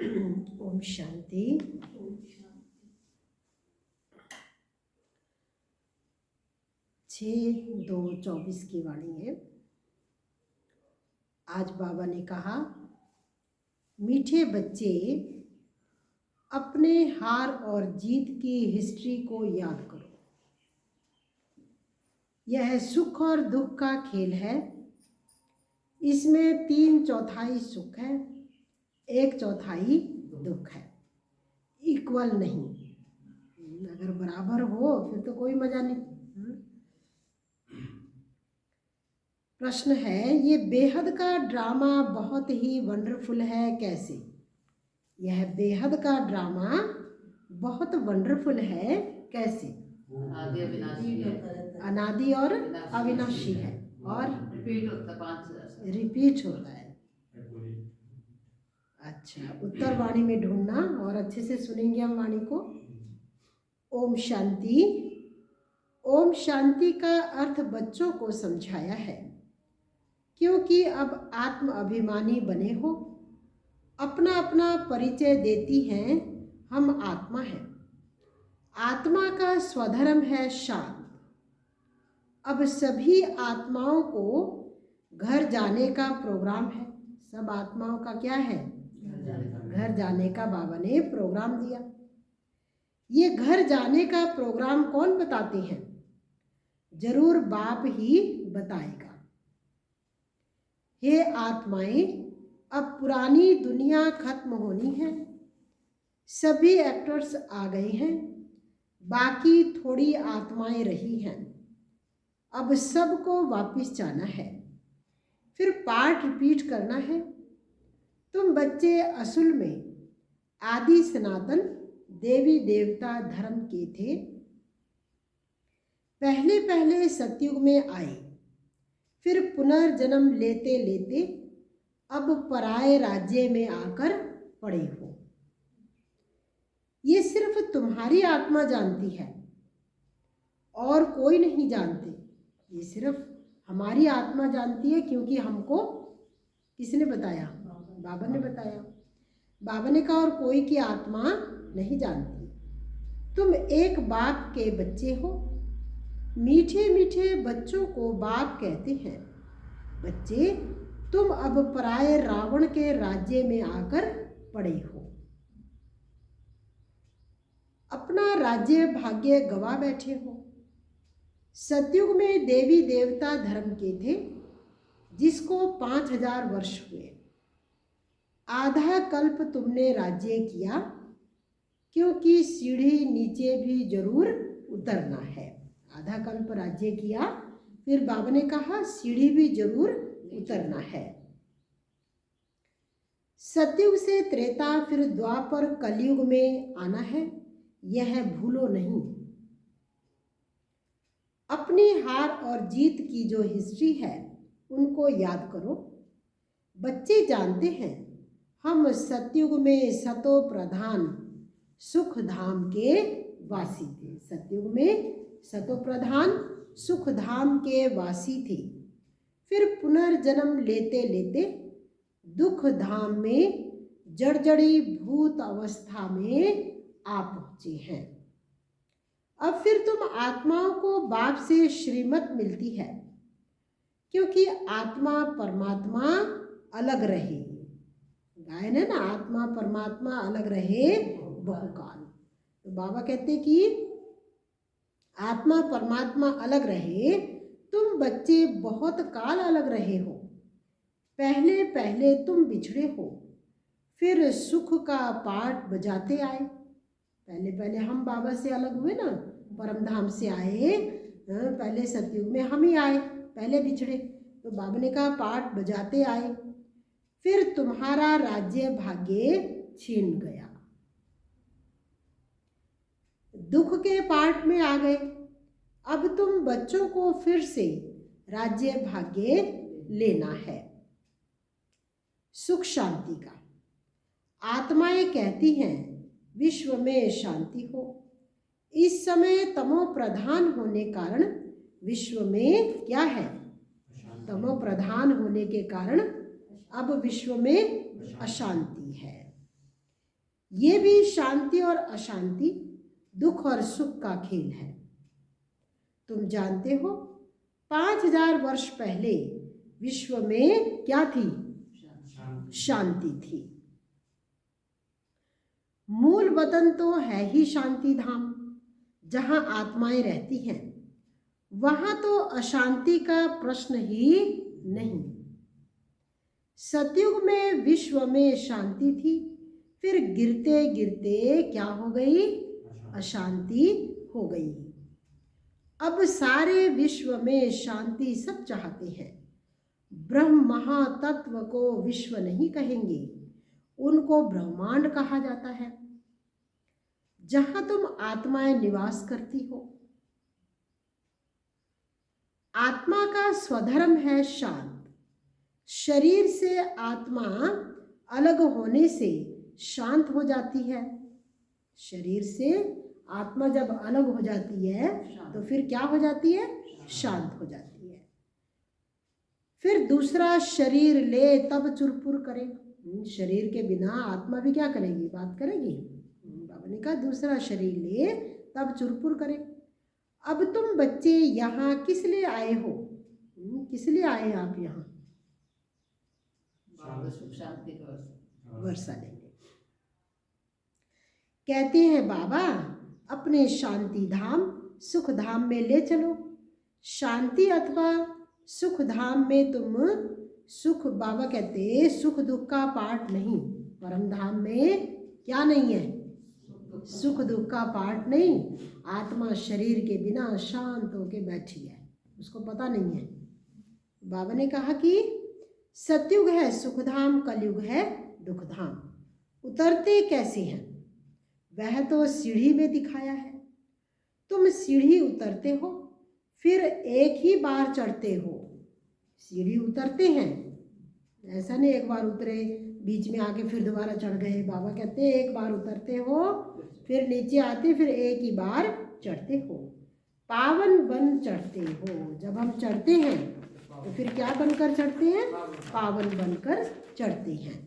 ओम शांति। 6/2/24 की वाणी है। आज बाबा ने कहा, मीठे बच्चे अपने हार और जीत की हिस्ट्री को याद करो। यह सुख और दुख का खेल है। इसमें 3/4 सुख है, 1/4 दुख है। इक्वल नहीं, अगर बराबर हो फिर तो कोई मजा नहीं। प्रश्न है, ये बेहद का ड्रामा बहुत ही वंडरफुल है, कैसे? यह बेहद का ड्रामा बहुत वंडरफुल है, कैसे? अनादि और अविनाशी है और रिपीट होता है। अच्छा, उत्तर वाणी में ढूंढना और अच्छे से सुनेंगे हम वाणी को। ओम शांति। ओम शांति का अर्थ बच्चों को समझाया है, क्योंकि अब आत्म अभिमानी बने हो, अपना अपना परिचय देती हैं, हम आत्मा हैं। आत्मा का स्वधर्म है शांत। अब सभी आत्माओं को घर जाने का प्रोग्राम है। सब आत्माओं का क्या है? घर जाने का बाबा ने प्रोग्राम दिया। ये घर जाने का प्रोग्राम कौन बताते हैं? जरूर बाप ही बताएगा। हे आत्माएं, अब पुरानी दुनिया खत्म होनी है। सभी एक्टर्स आ गए हैं, बाकी थोड़ी आत्माएं रही हैं। अब सबको वापस जाना है, फिर पार्ट रिपीट करना है। तुम बच्चे असल में आदि सनातन देवी देवता धर्म के थे। पहले पहले सतयुग में आए, फिर पुनर्जन्म लेते लेते अब पराये राज्य में आकर पड़े हो। ये सिर्फ तुम्हारी आत्मा जानती है और कोई नहीं जानते। ये सिर्फ हमारी आत्मा जानती है, क्योंकि हमको किसने बताया? बाबा ने बताया। बाबा ने कहा और कोई की आत्मा नहीं जानती। तुम एक बाप के बच्चे हो। मीठे मीठे बच्चों को बाप कहते हैं। बच्चे, तुम अब पराये रावण के राज्य में आकर पड़े हो। अपना राज्य भाग्य गवा बैठे हो। सतयुग में देवी देवता धर्म के थे, जिसको 5000 वर्ष हुए। आधा कल्प तुमने राज्य किया, क्योंकि सीढ़ी नीचे भी जरूर उतरना है। आधा कल्प राज्य किया, फिर बाबा ने कहा सीढ़ी भी जरूर उतरना है। सतयुग से त्रेता, फिर द्वापर कलयुग में आना है, यह भूलो नहीं। अपनी हार और जीत की जो हिस्ट्री है उनको याद करो। बच्चे जानते हैं, हम सतयुग में सतो प्रधान सुख धाम के वासी थे। सतयुग में सतो प्रधान सुख धाम के वासी थे। फिर पुनर्जन्म लेते लेते दुख धाम में जड़जड़ी भूत अवस्था में आ पहुंचे हैं। अब फिर तुम आत्माओं को बाप से श्रीमत मिलती है, क्योंकि आत्मा परमात्मा अलग रहे। गायन है ना, आत्मा परमात्मा अलग रहे बहुकाल। तो बाबा कहते कि आत्मा परमात्मा अलग रहे, तुम बच्चे बहुत काल अलग रहे हो। पहले पहले तुम बिछड़े हो, फिर सुख का पाठ बजाते आए। पहले पहले हम बाबा से अलग हुए ना, परम धाम से आए। पहले सतयुग में हम ही आए, पहले बिछड़े, तो बाबा ने कहा पाठ बजाते आए। फिर तुम्हारा राज्य भाग्य छीन गया, दुख के पाठ में आ गए। अब तुम बच्चों को फिर से राज्य भाग्य लेना है, सुख शांति का। आत्माएं कहती हैं विश्व में शांति हो। इस समय तमो प्रधान होने कारण विश्व में क्या है? तमो प्रधान होने के कारण अब विश्व में अशांति है। ये भी शांति और अशांति, दुख और सुख का खेल है। तुम जानते हो 5000 वर्ष पहले विश्व में क्या थी? शांति थी। मूल वतन तो है ही शांति धाम, जहां आत्माएं रहती हैं। वहां तो अशांति का प्रश्न ही नहीं। सतयुग में विश्व में शांति थी, फिर गिरते गिरते क्या हो गई? अशांति हो गई। अब सारे विश्व में शांति सब चाहते हैं। ब्रह्म महातत्व को विश्व नहीं कहेंगे, उनको ब्रह्मांड कहा जाता है, जहां तुम आत्माएं निवास करती हो। आत्मा का स्वधर्म है शांत। शरीर से आत्मा अलग होने से शांत हो जाती है। शरीर से आत्मा जब अलग हो जाती है तो फिर क्या हो जाती है? शांत हो जाती है। फिर दूसरा शरीर ले तब चुरपुर करे। शरीर के बिना आत्मा भी क्या करेगी? बात करेगी। बाबा ने कहा दूसरा शरीर ले तब चुरपुर करे। अब तुम बच्चे यहाँ किस लिए आए हो? किस लिए आए आप यहाँ? सुख शांति का वर्षा लेंगे। कहते हैं बाबा अपने शांति धाम सुख धाम में ले चलो। शांति अथवा सुख धाम में तुम सुख, बाबा कहते सुख दुख का पाठ नहीं। परम धाम में क्या नहीं है? सुख दुख का पाठ नहीं। आत्मा शरीर के बिना शांत होके बैठी है, उसको पता नहीं है। बाबा ने कहा कि सतयुग है सुखधाम, कलयुग है दुखधाम। उतरते कैसे हैं? वह तो सीढ़ी में दिखाया है। तुम सीढ़ी उतरते हो, फिर एक ही बार चढ़ते हो। सीढ़ी उतरते हैं, ऐसा नहीं एक बार उतरे बीच में आके फिर दोबारा चढ़ गए। बाबा कहते हैं एक बार उतरते हो, फिर नीचे आते, फिर एक ही बार चढ़ते हो। पावन बन चढ़ते हो। जब हम चढ़ते हैं तो फिर क्या बनकर चढ़ते हैं? पावन बनकर चढ़ते हैं।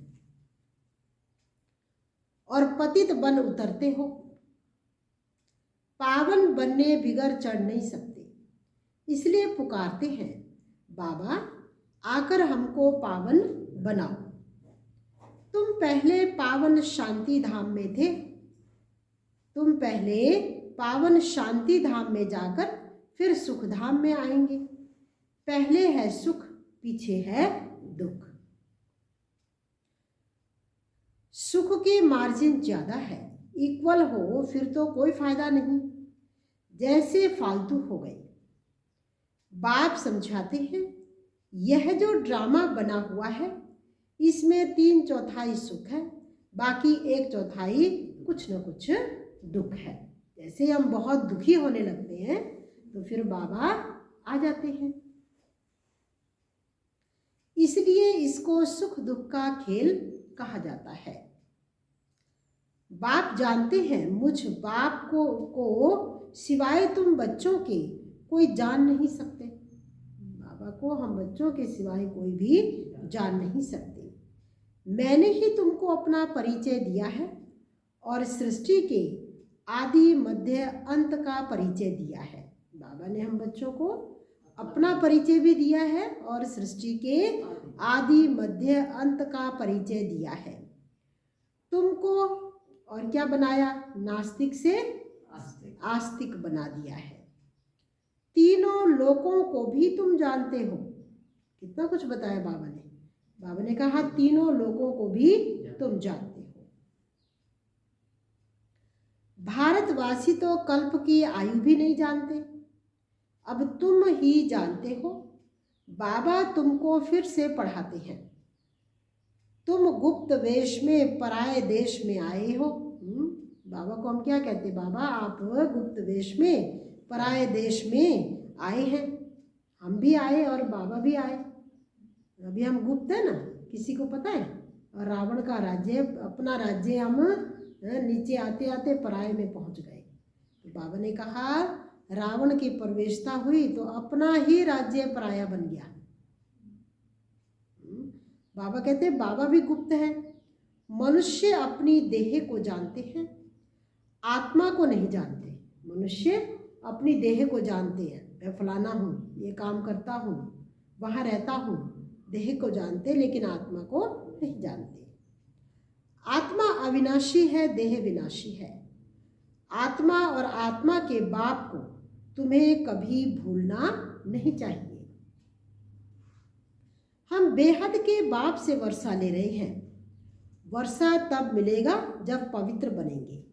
और पतित बन उतरते हो। पावन बनने बिगर चढ़ नहीं सकते, इसलिए पुकारते हैं बाबा आकर हमको पावन बनाओ। तुम पहले पावन शांति धाम में थे। तुम पहले पावन शांति धाम में जाकर फिर सुख धाम में आएंगे। पहले है सुख, पीछे है दुख। सुख की मार्जिन ज्यादा है। इक्वल हो फिर तो कोई फायदा नहीं, जैसे फालतू हो गए। बाप समझाते हैं यह जो ड्रामा बना हुआ है इसमें 3/4 सुख है, बाकी 1/4 कुछ न कुछ दुख है। जैसे हम बहुत दुखी होने लगते हैं तो फिर बाबा आ जाते हैं। इसलिए इसको सुख दुख का खेल कहा जाता है। बाप जानते हैं मुझ बाप को सिवाय तुम बच्चों के कोई जान नहीं सकते। बाबा को हम बच्चों के सिवाय कोई भी जान नहीं सकते। मैंने ही तुमको अपना परिचय दिया है और सृष्टि के आदि मध्य अंत का परिचय दिया है। बाबा ने हम बच्चों को अपना परिचय भी दिया है और सृष्टि के आदि मध्य अंत का परिचय दिया है। तुमको और क्या बनाया? नास्तिक से आस्तिक बना दिया है। तीनों लोकों को भी तुम जानते हो। कितना कुछ बताया बाबा ने। बाबा ने कहा तीनों लोकों को भी तुम जानते हो। भारतवासी तो कल्प की आयु भी नहीं जानते, अब तुम ही जानते हो। बाबा तुमको फिर से पढ़ाते हैं। तुम गुप्त वेश में पराये देश में आए हो। बाबा को हम क्या कहते? बाबा आप गुप्त वेश में पराये देश में आए हैं। हम भी आए और बाबा भी आए। अभी हम गुप्त है ना, किसी को पता है? और रावण का राज्य, अपना राज्य हम नीचे आते आते पराये में पहुंच गए। तो बाबा ने कहा रावण की प्रवेशता हुई तो अपना ही राज्य पराया बन गया। बाबा कहते बाबा भी गुप्त है मनुष्य अपनी देह को जानते हैं, आत्मा को नहीं जानते। मनुष्य अपनी देह को जानते हैं, मैं फलाना हूँ, ये काम करता हूँ, वहाँ रहता हूँ, देह को जानते लेकिन आत्मा को नहीं जानते। आत्मा अविनाशी है, देह विनाशी है। आत्मा और आत्मा के बाप को तुम्हें कभी भूलना नहीं चाहिए। हम बेहद के बाप से वर्षा ले रहे हैं। वर्षा तब मिलेगा जब पवित्र बनेंगे।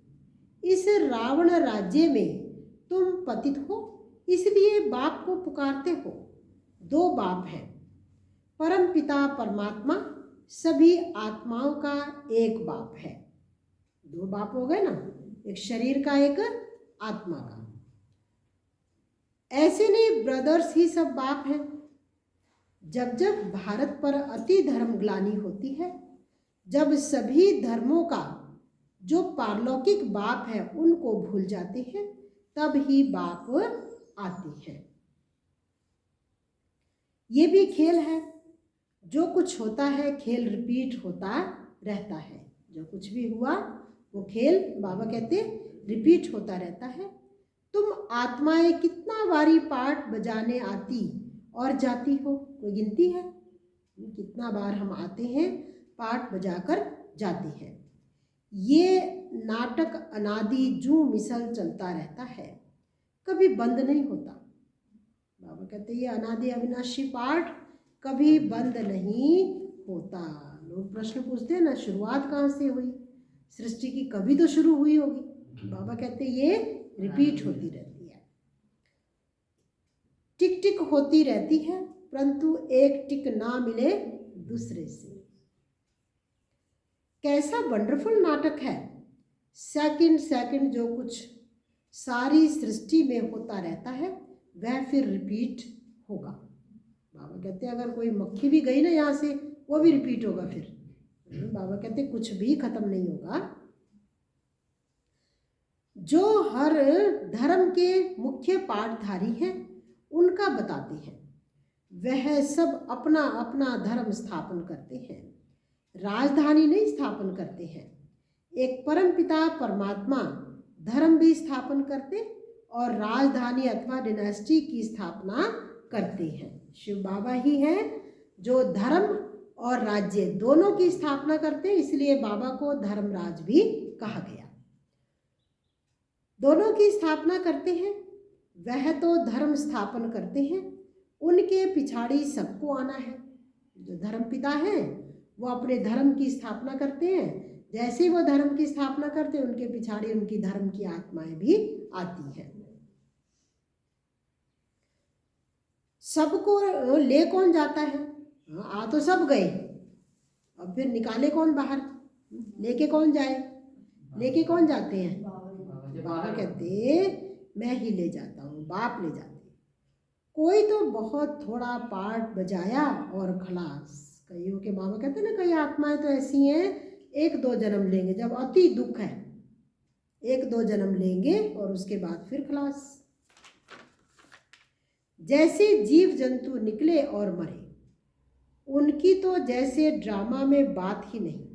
इस रावण राज्य में तुम पतित हो, इसलिए बाप को पुकारते हो। दो बाप हैं, परम पिता परमात्मा सभी आत्माओं का एक बाप है। दो बाप हो गए ना, एक शरीर का, एक आत्मा का। ऐसे नहीं ब्रदर्स ही सब बाप हैं। जब जब भारत पर अति धर्म ग्लानि होती है, जब सभी धर्मों का जो पारलौकिक बाप है उनको भूल जाते हैं, तब ही बाप आते हैं। ये भी खेल है, जो कुछ होता है खेल रिपीट होता रहता है। जो कुछ भी हुआ वो खेल, बाबा कहते रिपीट होता रहता है। तुम आत्माएं कितना बारी पार्ट बजाने आती और जाती हो, कोई गिनती है? कितना बार हम आते हैं, पार्ट बजाकर जाते हैं। ये नाटक अनादि जू मिसल चलता रहता है, कभी बंद नहीं होता। बाबा कहते ये अनादि अविनाशी पाठ कभी बंद नहीं होता। लोग प्रश्न पूछते हैं ना, शुरुआत कहाँ से हुई सृष्टि की? कभी तो शुरू हुई होगी। बाबा कहते ये रिपीट होती रहती है, टिक टिक होती रहती है, परंतु एक टिक ना मिले दूसरे से। कैसा वंडरफुल नाटक है। सेकंड सेकंड जो कुछ सारी सृष्टि में होता रहता है वह फिर रिपीट होगा। बाबा कहते हैं अगर कोई मक्खी भी गई ना यहाँ से, वो भी रिपीट होगा फिर। बाबा कहते हैं कुछ भी खत्म नहीं होगा। जो हर धर्म के मुख्य पाठधारी हैं उनका बताते हैं, वह सब अपना अपना धर्म स्थापन करते हैं, राजधानी नहीं स्थापन करते हैं। एक परम पिता परमात्मा धर्म भी स्थापन करते और राजधानी अथवा डिनेस्टी की स्थापना करते हैं। शिव बाबा ही हैं जो धर्म और राज्य दोनों की स्थापना करते हैं, इसलिए बाबा को धर्मराज भी कहा गया। दोनों की स्थापना करते हैं, वह तो धर्म स्थापन करते हैं, उनके पिछाड़ी सबको आना है। जो धर्म पिता हैं वो अपने धर्म की स्थापना करते हैं, जैसे ही वो धर्म की स्थापना करते हैं उनके पिछाड़ी उनकी धर्म की आत्माएं भी आती हैं। सबको ले कौन जाता है? आ तो सब गए, अब फिर निकाले कौन बाहर? लेके कौन जाए? लेके कौन जाते हैं? बाबा कहते मैं ही ले जाता हूँ, बाप ले जाते। कोई तो बहुत थोड़ा पार्ट बजाया और खलास। कईयों के बाबा कहते ना कई आत्माएं तो ऐसी हैं एक दो जन्म लेंगे, जब अति दुख है एक दो जन्म लेंगे और उसके बाद फिर खलास। जैसे जीव जंतु निकले और मरे, उनकी तो जैसे ड्रामा में बात ही नहीं।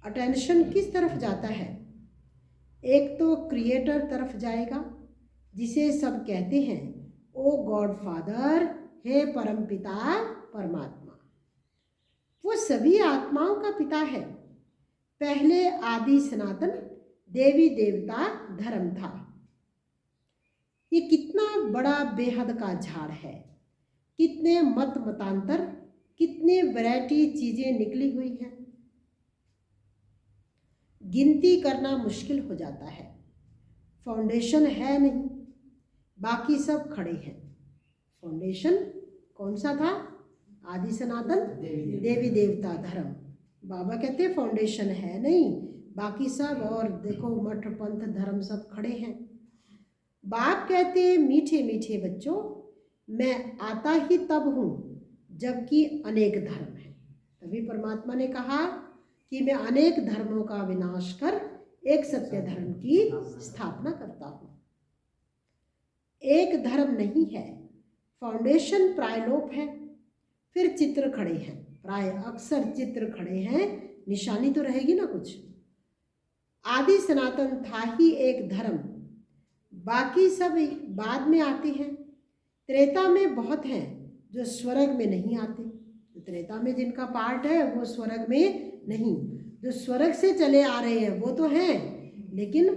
अटेंशन किस तरफ जाता है? एक तो क्रिएटर तरफ जाएगा जिसे सब कहते हैं ओ गॉड फादर, हे परम पिता परमात्मा। वो सभी आत्माओं का पिता है। पहले आदि सनातन देवी देवता धर्म था। ये कितना बड़ा बेहद का झाड़ है, कितने मत मतांतर, कितने वैरायटी चीजें निकली हुई हैं, गिनती करना मुश्किल हो जाता है। फाउंडेशन है नहीं, बाकी सब खड़े हैं। फाउंडेशन कौन सा था? आदि सनातन देवी देवता धर्म। बाबा कहते फाउंडेशन है नहीं, बाकी सब और देखो मठ पंथ धर्म सब खड़े हैं। बाप कहते मीठे मीठे बच्चों, मैं आता ही तब हूँ जबकि अनेक धर्म हैं। तभी परमात्मा ने कहा कि मैं अनेक धर्मों का विनाश कर एक सत्य धर्म की स्थापना करता हूँ। एक धर्म नहीं है, फाउंडेशन प्रायलोप है, फिर चित्र खड़े हैं। प्राय अक्सर चित्र खड़े हैं निशानी तो रहेगी ना कुछ। आदि सनातन था ही एक धर्म, बाकी सब बाद में आते हैं। त्रेता में बहुत हैं जो स्वर्ग में नहीं आते। तो त्रेता में जिनका पार्ट है वो स्वर्ग में नहीं, जो स्वर्ग से चले आ रहे हैं वो तो हैं, लेकिन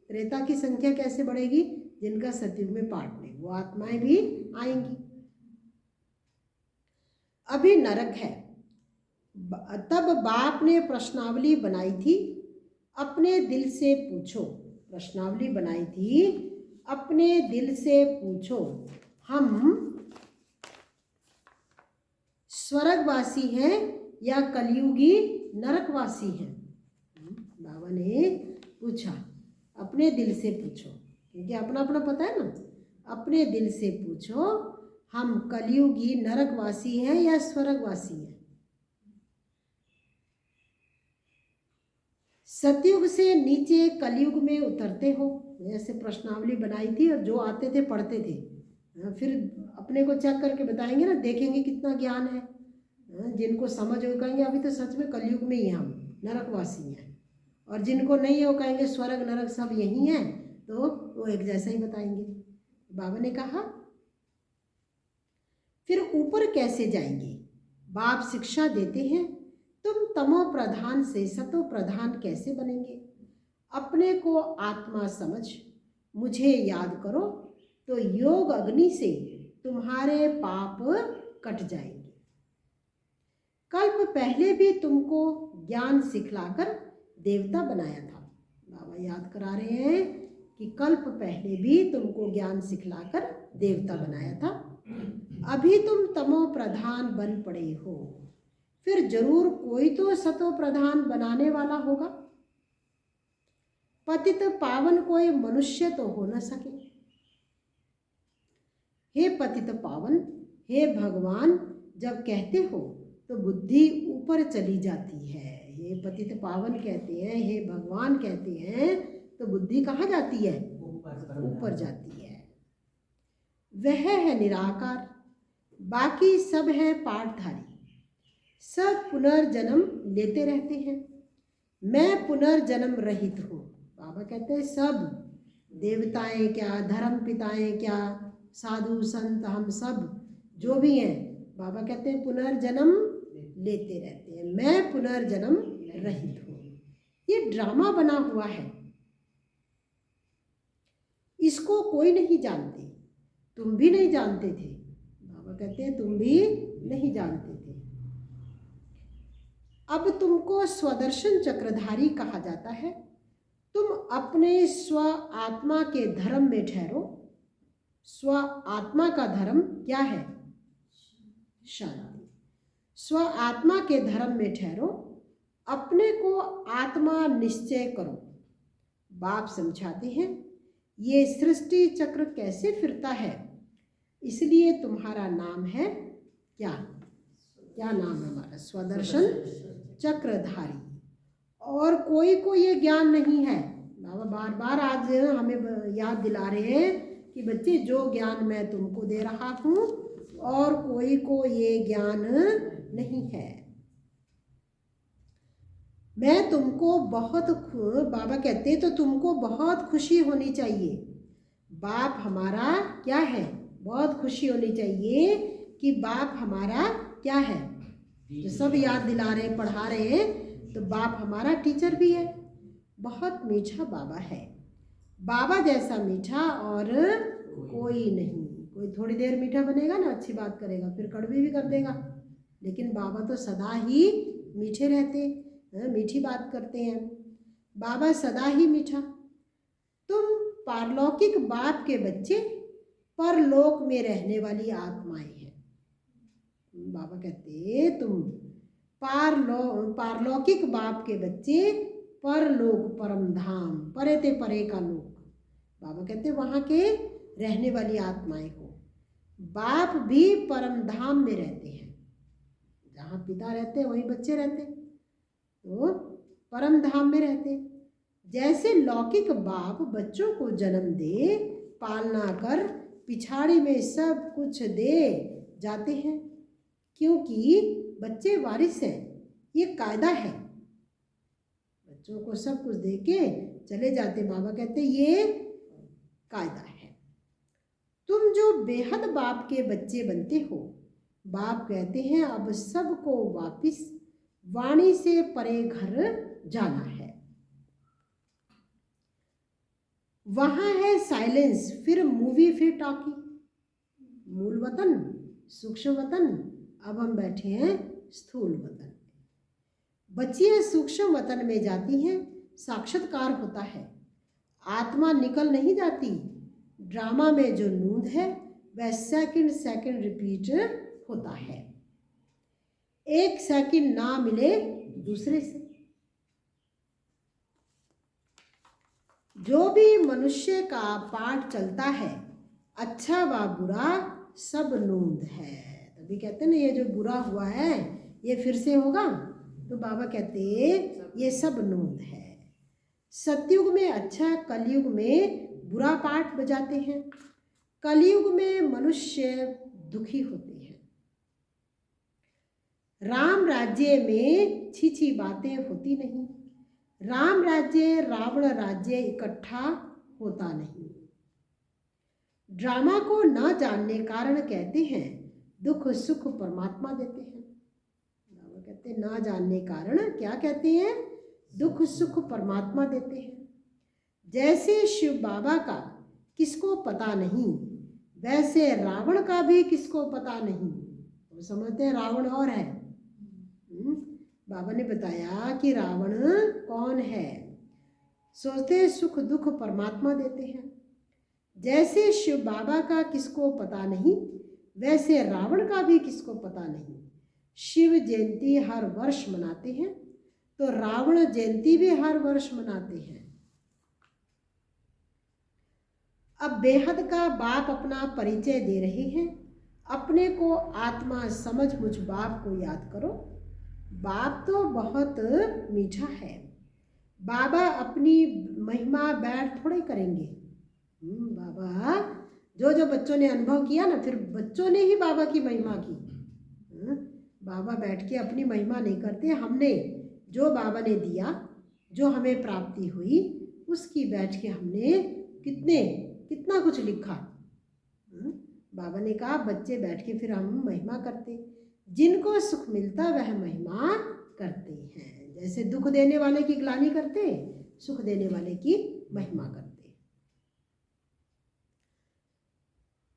त्रेता की संख्या कैसे बढ़ेगी? जिनका सतयुग में पार्ट नहीं, वो आत्माएं भी आएंगी। अभी नरक है। तब बाप ने प्रश्नावली बनाई थी, अपने दिल से पूछो। प्रश्नावली बनाई थी, अपने दिल से पूछो, हम स्वर्गवासी हैं या कलयुगी नरकवासी हैं? बाबा ने पूछा, अपने दिल से पूछो, क्योंकि अपना अपना पता है ना। अपने दिल से पूछो, हम कलयुगी नरकवासी हैं या स्वर्गवासी हैं? सतयुग से नीचे कलयुग में उतरते हो? ऐसे प्रश्नावली बनाई थी और जो आते थे पढ़ते थे, फिर अपने को चेक करके बताएंगे ना, देखेंगे कितना ज्ञान है। जिनको समझ हो कहेंगे अभी तो सच में कलयुग में ही हम नरकवासी हैं, और जिनको नहीं है वो कहेंगे स्वर्ग नरक सब यही हैं, तो वो एक जैसा ही बताएंगे। बाबा ने कहा फिर ऊपर कैसे जाएंगे? बाप शिक्षा देते हैं, तुम तमो प्रधान से सतो प्रधान कैसे बनेंगे? अपने को आत्मा समझ मुझे याद करो, तो योग अग्नि से तुम्हारे पाप कट जाएंगे। कल्प पहले भी तुमको ज्ञान सिखलाकर देवता बनाया था। बाबा याद करा रहे हैं कि कल्प पहले भी तुमको ज्ञान सिखलाकर देवता बनाया था। अभी तुम तमो प्रधान बन पड़े हो, फिर जरूर कोई तो सतो प्रधान बनाने वाला होगा। पतित पावन कोई मनुष्य तो हो न सके। हे पतित पावन, हे भगवान जब कहते हो तो बुद्धि ऊपर चली जाती है। हे पतित पावन कहते हैं, हे भगवान कहते हैं, तो बुद्धि कहाँ जाती है? ऊपर जाती है। वह है निराकार, बाकी सब है पाठधारी, सब पुनर्जन्म लेते रहते हैं। मैं पुनर्जन्म रहित हूँ। बाबा कहते हैं सब देवताएं क्या, धर्म पिताएं क्या, साधु संत हम सब जो भी हैं, बाबा कहते हैं पुनर्जन्म लेते रहते हैं। मैं पुनर्जन्म रहित हूँ। ये ड्रामा बना हुआ है, इसको कोई नहीं जानते। तुम भी नहीं जानते थे। बाबा कहते हैं तुम भी नहीं जानते थे। अब तुमको स्वदर्शन चक्रधारी कहा जाता है। तुम अपने स्व आत्मा के धर्म में ठहरो। स्व आत्मा का धर्म क्या है? शांति। स्व आत्मा के धर्म में ठहरो, अपने को आत्मा निश्चय करो। बाप समझाते हैं ये सृष्टि चक्र कैसे फिरता है, इसलिए तुम्हारा नाम है क्या? क्या नाम है हमारा? स्वदर्शन चक्रधारी। और कोई को ये ज्ञान नहीं है। बाबा बार बार आज हमें याद दिला रहे हैं कि बच्चे जो ज्ञान मैं तुमको दे रहा हूँ और कोई को ये ज्ञान नहीं है। मैं तुमको बहुत बाबा कहते हैं तो तुमको बहुत खुशी होनी चाहिए। बाप हमारा क्या है? बहुत खुशी होनी चाहिए कि बाप हमारा क्या है। जो सब याद दिला रहे पढ़ा रहे हैं, तो बाप हमारा टीचर भी है। बहुत मीठा बाबा है। बाबा जैसा मीठा और कोई नहीं। कोई थोड़ी देर मीठा बनेगा ना, अच्छी बात करेगा, फिर कड़वी भी कर देगा, लेकिन बाबा तो सदा ही मीठे रहते हैं, मीठी बात करते हैं। बाबा सदा ही मीठा। तुम पारलौकिक बाप के बच्चे, परलोक में रहने वाली आत्माएं हैं। बाबा कहते तुम पारलौकिक बाप के बच्चे, परलोक परम धाम, परे ते परे का लोक। बाबा कहते वहाँ के रहने वाली आत्माएं को। बाप भी परम धाम में रहते हैं। जहाँ पिता रहते हैं वहीं बच्चे रहते हैं, तो परम धाम में रहते हैं। जैसे लौकिक बाप बच्चों को जन्म दे, पालना कर, पिछाड़ी में सब कुछ दे जाते हैं, क्योंकि बच्चे वारिस हैं। ये कायदा है। बच्चों को सब कुछ दे के चले जाते। बाबा कहते ये कायदा है। तुम जो बेहद बाप के बच्चे बनते हो, बाप कहते हैं अब सबको वापिस वाणी से परे घर जाना है। वहां है साइलेंस, फिर मूवी, फिर टॉकी। मूल वतन, सूक्ष्म वतन, अब हम बैठे हैं स्थूल वतन। बच्चियां सूक्ष्म वतन में जाती हैं, साक्षात्कार होता है। आत्मा निकल नहीं जाती। ड्रामा में जो नूंद है वह सेकंड सेकंड रिपीट होता है। एक सेकंड ना मिले दूसरे से। जो भी मनुष्य का पाठ चलता है, अच्छा व बुरा सब नूंद है। तभी कहते हैं ना, ये जो बुरा हुआ है ये फिर से होगा। तो बाबा कहते ये सब नूंद है। सतयुग में अच्छा, कलयुग में बुरा पाठ बजाते हैं। कलयुग में मनुष्य दुखी होते हैं। राम राज्य में छी बातें होती नहीं। राम राज्य रावण राज्य इकट्ठा होता नहीं। ड्रामा को न जानने कारण कहते हैं दुख सुख परमात्मा देते हैं। बाबा कहते हैं ना जानने कारण क्या कहते हैं, दुख सुख परमात्मा देते हैं। जैसे शिव बाबा का किसको पता नहीं, वैसे रावण का भी किसको पता नहीं। वो समझते हैं रावण और है। बाबा ने बताया कि रावण कौन है। सोचते सुख दुख परमात्मा देते हैं। जैसे शिव बाबा का किसको पता नहीं, वैसे रावण का भी किसको पता नहीं। शिव जयंती हर वर्ष मनाते हैं, तो रावण जयंती भी हर वर्ष मनाते हैं। अब बेहद का बाप अपना परिचय दे रहे हैं। अपने को आत्मा समझ मुझ बाप को याद करो। बाप तो बहुत मीठा है। बाबा अपनी महिमा बैठ थोड़े करेंगे। बाबा जो बच्चों ने अनुभव किया ना, फिर बच्चों ने ही बाबा की महिमा की। बाबा बैठ के अपनी महिमा नहीं करते। हमने जो बाबा ने दिया, जो हमें प्राप्ति हुई, उसकी बैठ के हमने कितना कुछ लिखा। बाबा ने कहा बच्चे बैठ के फिर हम महिमा करते। जिनको सुख मिलता वह महिमा करते हैं। जैसे दुख देने वाले की ग्लानि करते, सुख देने वाले की महिमा करते।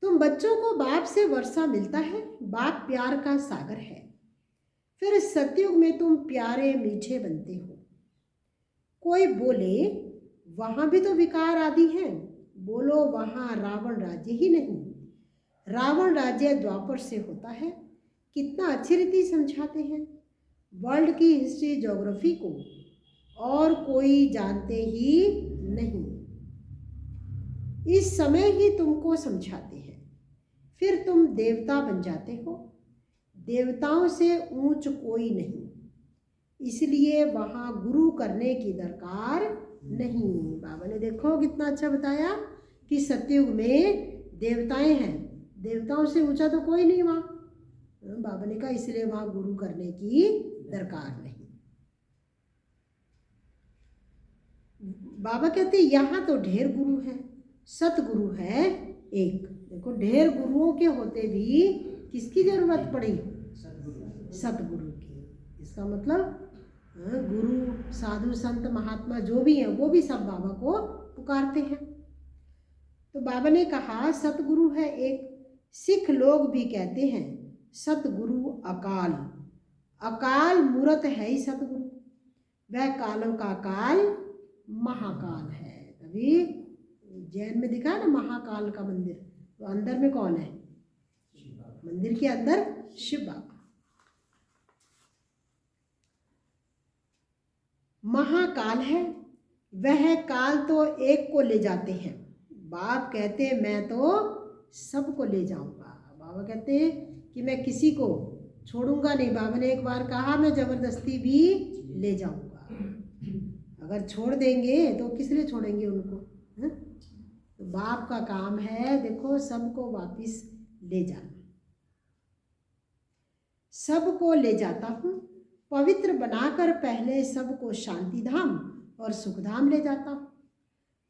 तुम बच्चों को बाप से वर्षा मिलता है। बाप प्यार का सागर है। फिर सतयुग में तुम प्यारे मीठे बनते हो। कोई बोले वहां भी तो विकार आदि हैं। बोलो वहां रावण राज्य ही नहीं। रावण राज्य द्वापर से होता है। कितना अच्छी रीति समझाते हैं। वर्ल्ड की हिस्ट्री ज्योग्राफी को और कोई जानते ही नहीं। इस समय ही तुमको समझाते हैं। फिर तुम देवता बन जाते हो। देवताओं से ऊंच कोई नहीं, इसलिए वहाँ गुरु करने की दरकार नहीं। बाबा ने देखो कितना अच्छा बताया कि सतयुग में देवताएं हैं, देवताओं से ऊंचा तो कोई नहीं वहाँ। बाबा ने कहा इसलिए वहाँ गुरु करने की दरकार नहीं। बाबा कहते यहाँ तो ढेर गुरु है, सतगुरु है एक। देखो ढेर गुरुओं के होते भी किसकी जरूरत पड़ी, सतगुरु की। इसका मतलब गुरु साधु संत महात्मा जो भी हैं वो भी सब बाबा को पुकारते हैं। तो बाबा ने कहा सतगुरु है एक। सिख लोग भी कहते हैं सतगुरु अकाल। अकाल मूरत है ही सतगुरु। वह कालों का काल महाकाल है। तभी जैन में दिखा है ना महाकाल का मंदिर, तो अंदर में कौन है, मंदिर के अंदर शिव बाबा। महाकाल है वह काल तो एक को ले जाते हैं। बाप कहते हैं मैं तो सबको ले जाऊंगा। बाबा कहते हैं कि मैं किसी को छोड़ूंगा नहीं। बाबा ने एक बार कहा मैं जबरदस्ती भी ले जाऊंगा। अगर छोड़ देंगे तो किस लिए छोड़ेंगे उनको, है? तो बाप का काम है देखो सबको वापिस ले जाना। सबको ले जाता हूँ, पवित्र बनाकर पहले सबको शांति धाम, और सुखधाम ले जाता हूँ।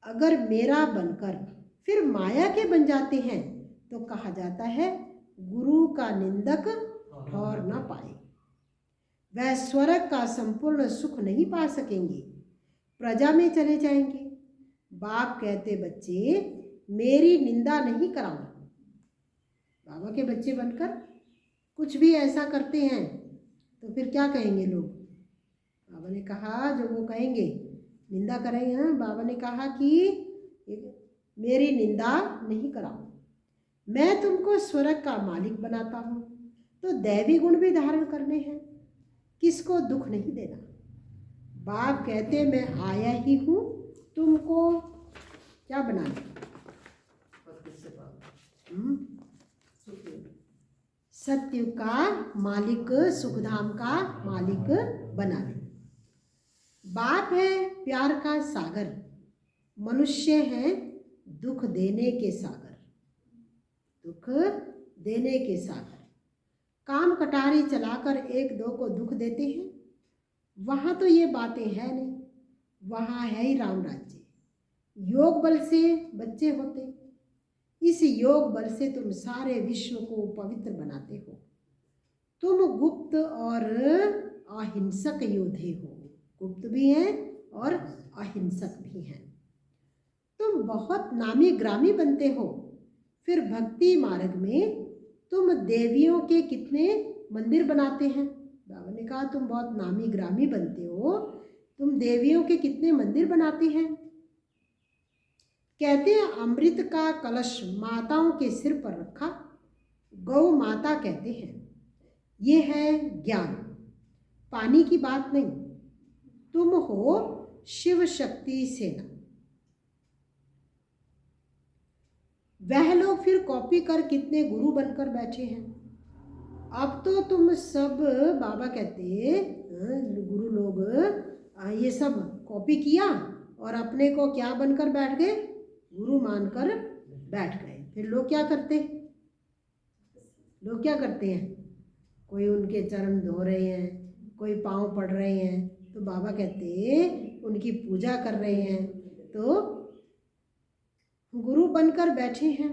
अगर मेरा बनकर फिर माया के बन जाते हैं तो कहा जाता है गुरु का निंदक ठौर न पाए। वह स्वर्ग का संपूर्ण सुख नहीं पा सकेंगे, प्रजा में चले जाएंगे। बाप कहते बच्चे मेरी निंदा नहीं कराओ। बाबा के बच्चे बनकर कुछ भी ऐसा करते हैं तो फिर क्या कहेंगे लोग? बाबा ने कहा जो वो कहेंगे निंदा करेंगे। हाँ, बाबा ने कहा कि मेरी निंदा नहीं कराओ, मैं तुमको स्वर्ग का मालिक बनाता हूँ। तो दैवी गुण भी धारण करने हैं, किसको दुख नहीं देना। बाप कहते मैं आया ही हूँ तुमको क्या बनाना, सत्य का मालिक, सुखधाम का मालिक बनावे। बाप है प्यार का सागर, मनुष्य है दुख देने के सागर, दुख देने के सागर। काम कटारी चलाकर एक दो को दुख देते हैं, वहाँ तो ये बातें है नहीं, वहाँ है ही राम राज्य। योग बल से बच्चे होते, इस योग बल से तुम सारे विश्व को पवित्र बनाते हो। तुम गुप्त और अहिंसक योद्धे हो, गुप्त भी हैं और अहिंसक भी हैं। तुम बहुत नामी ग्रामी बनते हो, फिर भक्ति मार्ग में तुम देवियों के कितने मंदिर बनाते हैं। बाबा ने कहा तुम बहुत नामी ग्रामी बनते हो, तुम देवियों के कितने मंदिर बनाते हैं। कहते हैं अमृत का कलश माताओं के सिर पर रखा, गौ माता कहते हैं। ये है ज्ञान, पानी की बात नहीं। तुम हो शिव शक्ति सेना। वह लोग फिर कॉपी कर कितने गुरु बनकर बैठे हैं। अब तो तुम सब, बाबा कहते गुरु लोग ये सब कॉपी किया और अपने को क्या बनकर बैठ गए, गुरु मानकर बैठ गए। फिर लोग क्या करते, लोग क्या करते हैं, कोई उनके चरण धो रहे हैं, कोई पाँव पड़ रहे हैं, तो बाबा कहते उनकी पूजा कर रहे हैं, तो गुरु बनकर बैठे हैं।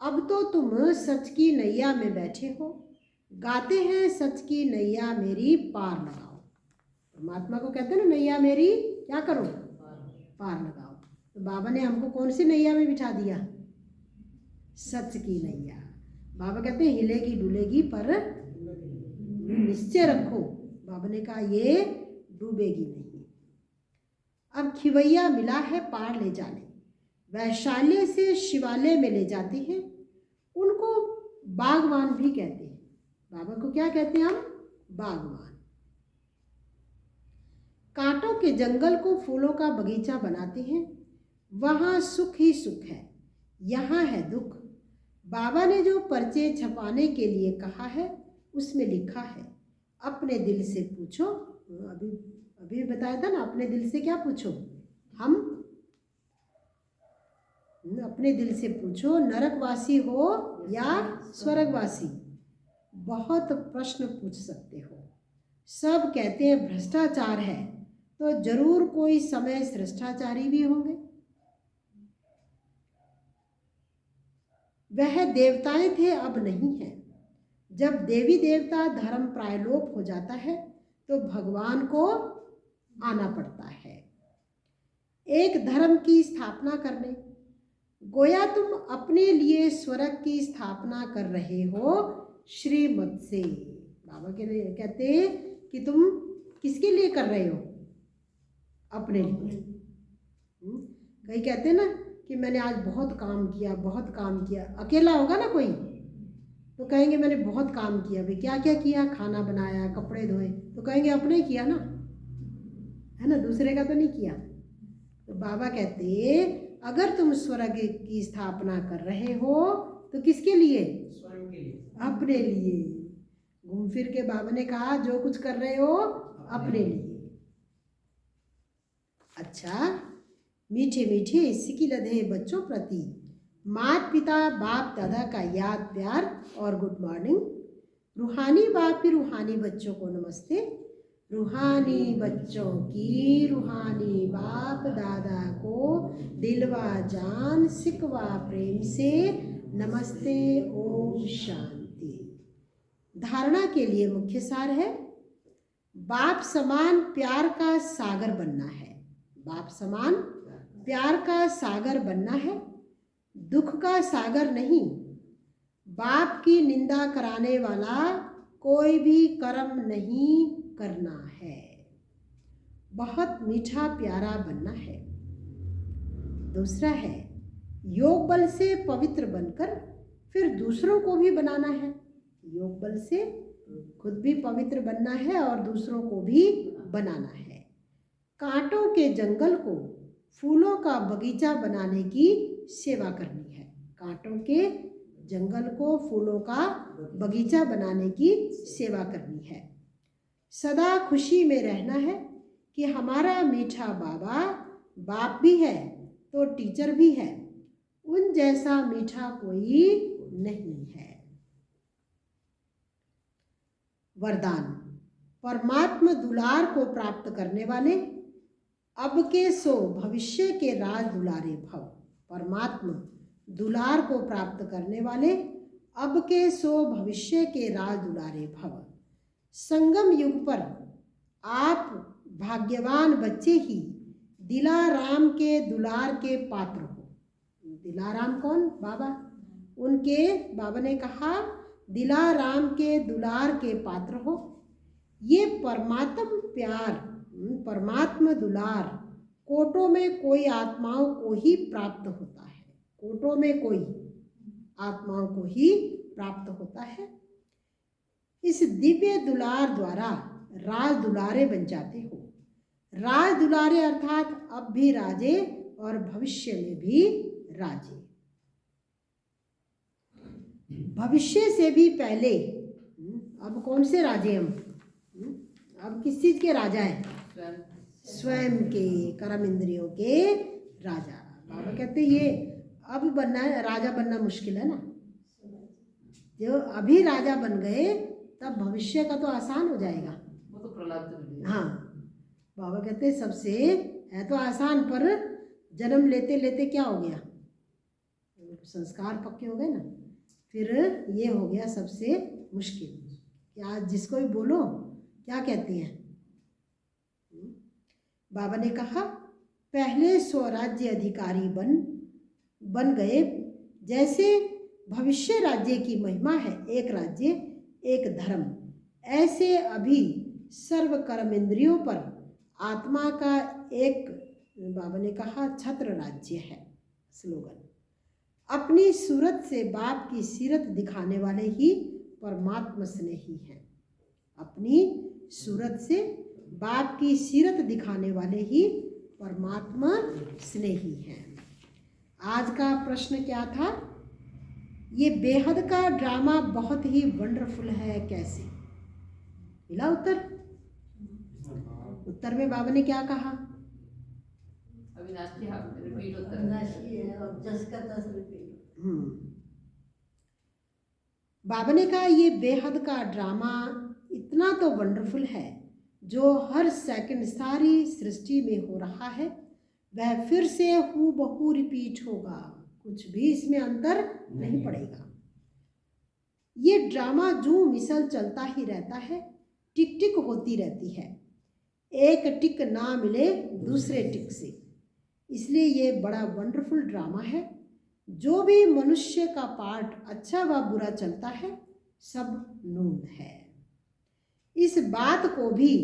अब तो तुम सच की नैया में बैठे हो, गाते हैं सच की नैया मेरी पार लगाओ। परमात्मा को कहते हैं ना नैया मेरी क्या करो, पार लगाओ। तो बाबा ने हमको कौन सी नैया में बिठा दिया, सच की नैया। बाबा कहते हैं हिलेगी डुलेगी पर निश्चय रखो। बाबा ने कहा ये डूबेगी नहीं। अब खिवैया मिला है पार ले जाने, वैशाल्य से शिवालय में ले जाते हैं, उनको बागवान भी कहते हैं। बाबा को क्या कहते हैं हम, बागवान। कांटों के जंगल को फूलों का बगीचा बनाते हैं, वहाँ सुख ही सुख है, यहाँ है दुख। बाबा ने जो पर्चे छपाने के लिए कहा है उसमें लिखा है अपने दिल से पूछो। अभी बताया था ना, अपने दिल से क्या पूछो, हम अपने दिल से पूछो नरकवासी हो या स्वर्गवासी। बहुत प्रश्न पूछ सकते हो। सब कहते हैं भ्रष्टाचार है, तो जरूर कोई समय श्रेष्ठाचारी भी होंगे। वह देवताएं थे अब नहीं है। जब देवी देवता धर्म प्रायलोप हो जाता है तो भगवान को आना पड़ता है एक धर्म की स्थापना करने। गोया तुम अपने लिए स्वर्ग की स्थापना कर रहे हो श्रीमत से। बाबा के लिए कहते कि तुम किसके लिए कर रहे हो, अपने लिए। कई कहते हैं ना कि मैंने आज बहुत काम किया, बहुत काम किया। अकेला होगा ना कोई तो कहेंगे मैंने बहुत काम किया। भाई क्या क्या किया, खाना बनाया, कपड़े धोए, तो कहेंगे अपने ही किया ना, है ना, दूसरे का तो नहीं किया। तो बाबा कहते अगर तुम स्वर्ग की स्थापना कर रहे हो तो किसके लिए, स्वयं के लिए, अपने लिए। घूम फिर के बाबा ने कहा जो कुछ कर रहे हो अपने लिए। अच्छा, मीठे मीठे सिकी लधे बच्चों प्रति माता पिता बाप दादा का याद प्यार और गुड मॉर्निंग। रूहानी बाप भी रूहानी बच्चों को नमस्ते। रूहानी बच्चों की रूहानी बाप दादा को दिलवा जान सिकवा प्रेम से नमस्ते। ओम शांति। धारणा के लिए मुख्य सार है, बाप समान प्यार का सागर बनना है। बाप समान प्यार का सागर बनना है, दुख का सागर नहीं। बाप की निंदा कराने वाला कोई भी कर्म नहीं करना है। बहुत मीठा प्यारा बनना है। दूसरा है, योग बल से पवित्र बनकर फिर दूसरों को भी बनाना है। योग बल से खुद भी पवित्र बनना है और दूसरों को भी बनाना है। कांटों के जंगल को फूलों का बगीचा बनाने की सेवा करनी है। कांटों के जंगल को फूलों का बगीचा बनाने की सेवा करनी है। सदा खुशी में रहना है कि हमारा मीठा बाबा बाप भी है तो टीचर भी है, उन जैसा मीठा कोई नहीं है। वरदान। परमात्मा दुलार को प्राप्त करने वाले अब के सो भविष्य के राज दुलारे भव। परमात्मा दुलार को प्राप्त करने वाले अब के सो भविष्य के राज दुलारे भव। संगम युग पर आप भाग्यवान बच्चे ही दिलाराम के दुलार के पात्र हो। दिलाराम कौन? बाबा। उनके बाबा ने कहा दिलाराम के दुलार के पात्र हो। ये परमात्म प्यार, परमात्मा दुलार कोटों में कोई आत्माओं को ही प्राप्त होता है। कोटों में कोई आत्माओं को ही प्राप्त होता है। इस दिव्य दुलार द्वारा राज दुलारे बन जाते हो। राज दुलारे अर्थात अब भी राजे और भविष्य में भी राजे। भविष्य से भी पहले अब कौन से राजे हम? अब किस चीज के राजा हैं? स्वयं के कर्म इंद्रियों के राजा। बाबा कहते ये अब बनना है, राजा बनना मुश्किल है ना। जो अभी राजा बन गए तब भविष्य का तो आसान हो जाएगा। वो तो प्रहलाद। हाँ, बाबा कहते सबसे है तो आसान, पर जन्म लेते लेते क्या हो गया, संस्कार पक्के हो गए ना, फिर ये हो गया सबसे मुश्किल। क्या जिसको भी बोलो क्या कहती हैं? बाबा ने कहा पहले स्वराज्य अधिकारी बन गए। जैसे भविष्य राज्य की महिमा है एक राज्य एक धर्म, ऐसे अभी सर्व कर्म इंद्रियों पर आत्मा का एक, बाबा ने कहा, छत्र राज्य है। स्लोगन। अपनी सूरत से बाप की सीरत दिखाने वाले ही परमात्मा स्नेही हैं। अपनी सूरत से बाप की सीरत दिखाने वाले ही परमात्मा स्नेही हैं। आज का प्रश्न क्या था? ये बेहद का ड्रामा बहुत ही वंडरफुल है, कैसे? मिला उत्तर? उत्तर में बाबा ने क्या कहा? अविनाशी रिपीट उत्तर। अविनाशी है और जस का तस रिपीट। बाबा ने कहा ये बेहद का ड्रामा इतना तो वंडरफुल है जो हर सेकंड सारी सृष्टि में हो रहा है, वह फिर से हूबहू रिपीट होगा, कुछ भी इसमें अंतर नहीं पड़ेगा। ये ड्रामा जो मिसल चलता ही रहता है, टिक टिक होती रहती है, एक टिक ना मिले दूसरे टिक से, इसलिए ये बड़ा वंडरफुल ड्रामा है। जो भी मनुष्य का पार्ट अच्छा व बुरा चलता है सब नून है। इस बात को भी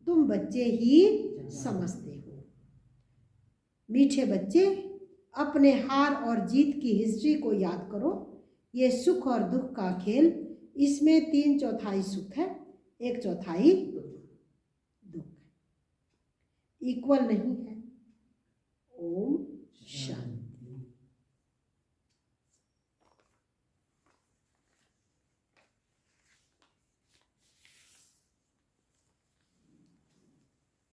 तुम बच्चे ही समझते हो। मीठे बच्चे, अपने हार और जीत की हिस्ट्री को याद करो। ये सुख और दुख का खेल, इसमें 3/4 सुख है, 1/4 दुख। इक्वल नहीं है।